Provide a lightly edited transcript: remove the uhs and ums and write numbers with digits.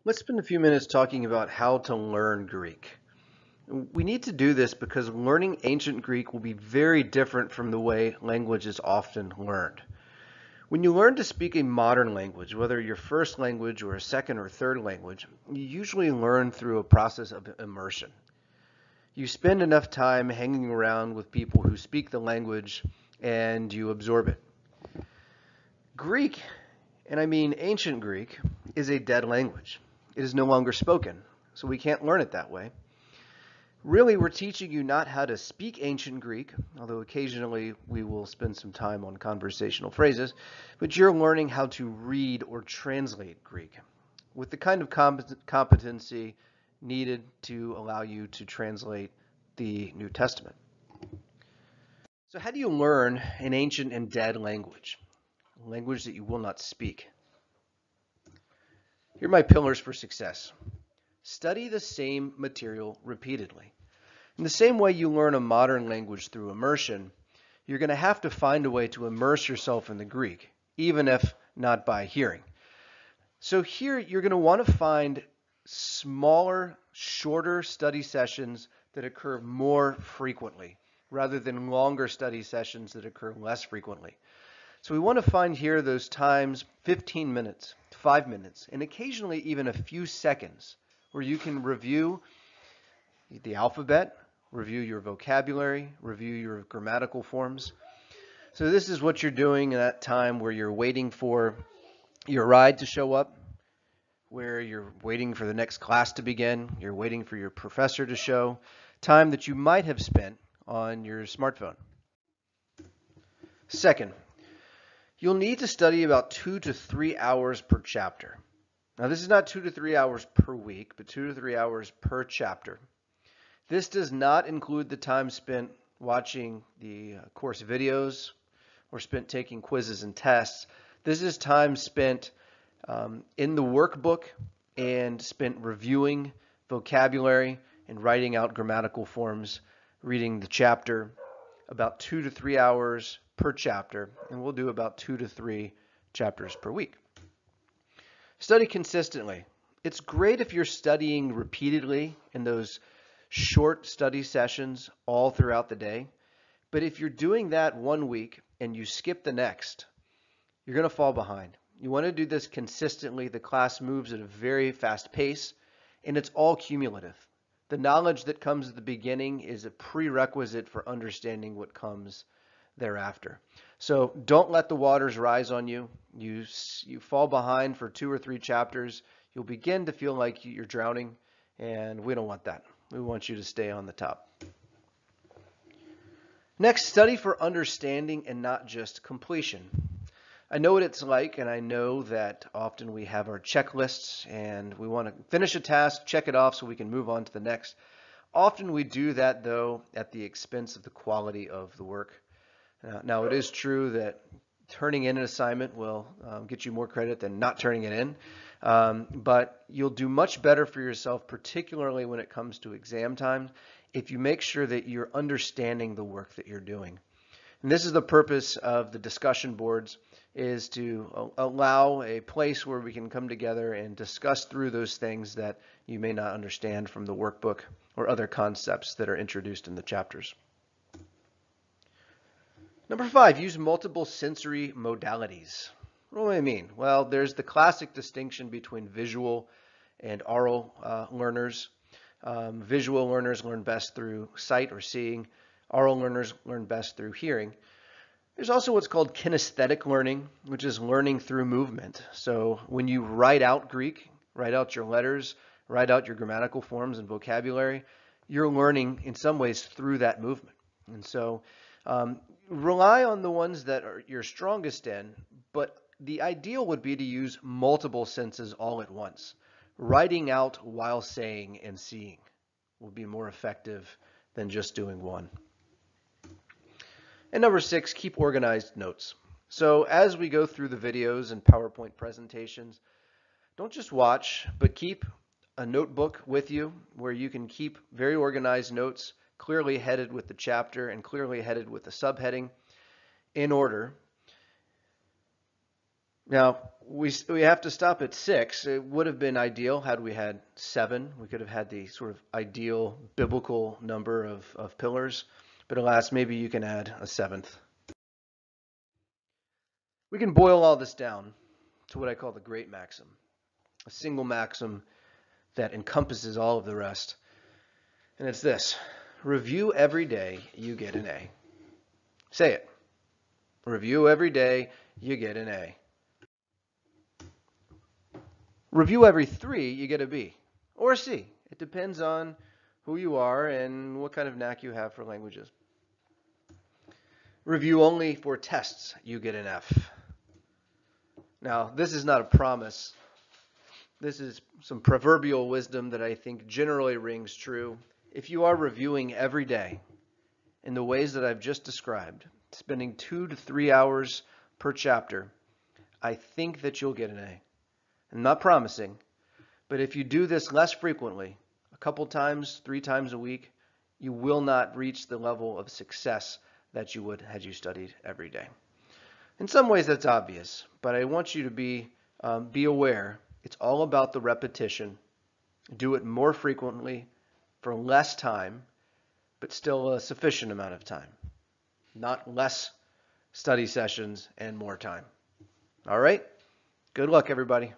Let's spend a few minutes talking about how to learn Greek. We need to do this because learning ancient Greek will be very different from the way language is often learned. When you learn to speak a modern language, whether your first language or a second or third language, you usually learn through a process of immersion. You spend enough time hanging around with people who speak the language and you absorb it. Greek, and I mean ancient Greek, is a dead language. It is no longer spoken, so we can't learn it that way. Really, we're teaching you not how to speak ancient Greek, although occasionally we will spend some time on conversational phrases, but you're learning how to read or translate Greek with the kind of competency needed to allow you to translate the New Testament. So how do you learn an ancient and dead language? A language that you will not speak. Here are my pillars for success. Study the same material repeatedly. In the same way you learn a modern language through immersion, you're going to have to find a way to immerse yourself in the Greek, even if not by hearing. So here you're going to want to find smaller, shorter study sessions that occur more frequently, rather than longer study sessions that occur less frequently. So we want to find here those times, 15 minutes, 5 minutes, and occasionally even a few seconds, where you can review the alphabet, review your vocabulary, review your grammatical forms. So this is what you're doing at that time where you're waiting for your ride to show up, where you're waiting for the next class to begin, you're waiting for your professor to show, time that you might have spent on your smartphone. Second, you'll need to study about 2 to 3 hours per chapter. Now this is not 2 to 3 hours per week, but 2 to 3 hours per chapter. This does not include the time spent watching the course videos or spent taking quizzes and tests. This is time spent in the workbook and spent reviewing vocabulary and writing out grammatical forms, reading the chapter, about 2 to 3 hours per chapter, and we'll do about 2 to 3 chapters per week. Study consistently. It's great if you're studying repeatedly in those short study sessions all throughout the day, but if you're doing that one week and you skip the next, you're going to fall behind. You want to do this consistently. The class moves at a very fast pace, and it's all cumulative. The knowledge that comes at the beginning is a prerequisite for understanding what comes thereafter. So don't let the waters rise on you. You fall behind for 2 or 3 chapters. You'll begin to feel like you're drowning, and we don't want that. We want you to stay on the top. Next, study for understanding and not just completion. I know what it's like, and I know that often we have our checklists and we want to finish a task, check it off so we can move on to the next. Often we do that, though, at the expense of the quality of the work. Now, it is true that turning in an assignment will get you more credit than not turning it in, but you'll do much better for yourself, particularly when it comes to exam time, if you make sure that you're understanding the work that you're doing. And this is the purpose of the discussion boards, is to allow a place where we can come together and discuss through those things that you may not understand from the workbook or other concepts that are introduced in the chapters. Number 5, use multiple sensory modalities. What do I mean? Well, there's the classic distinction between visual and oral learners. Visual learners learn best through sight or seeing. Oral learners learn best through hearing. There's also what's called kinesthetic learning, which is learning through movement. So when you write out Greek, write out your letters, write out your grammatical forms and vocabulary, you're learning in some ways through that movement. And so rely on the ones that you're strongest in, but the ideal would be to use multiple senses all at once. Writing out while saying and seeing will be more effective than just doing one. And number 6, keep organized notes. So as we go through the videos and PowerPoint presentations, don't just watch, but keep a notebook with you where you can keep very organized notes, clearly headed with the chapter and clearly headed with the subheading in order. Now, we have to stop at 6. It would have been ideal had we had 7. We could have had the sort of ideal biblical number of pillars. But alas, maybe you can add a 7th. We can boil all this down to what I call the great maxim, a single maxim that encompasses all of the rest. And it's this: review every day, you get an A. Say it. Review every day, you get an A. Review every 3, you get a B or a C. It depends on who you are and what kind of knack you have for languages. Review only for tests, you get an F. Now, this is not a promise. This is some proverbial wisdom that I think generally rings true. If you are reviewing every day in the ways that I've just described, spending 2 to 3 hours per chapter, I think that you'll get an A. I'm not promising, but if you do this less frequently, a couple times, 3 times a week, you will not reach the level of success that you would had you studied every day. In some ways that's obvious, but I want you to be aware. It's all about the repetition. Do it more frequently for less time, but still a sufficient amount of time. Not less study sessions and more time. All right? Good luck, everybody.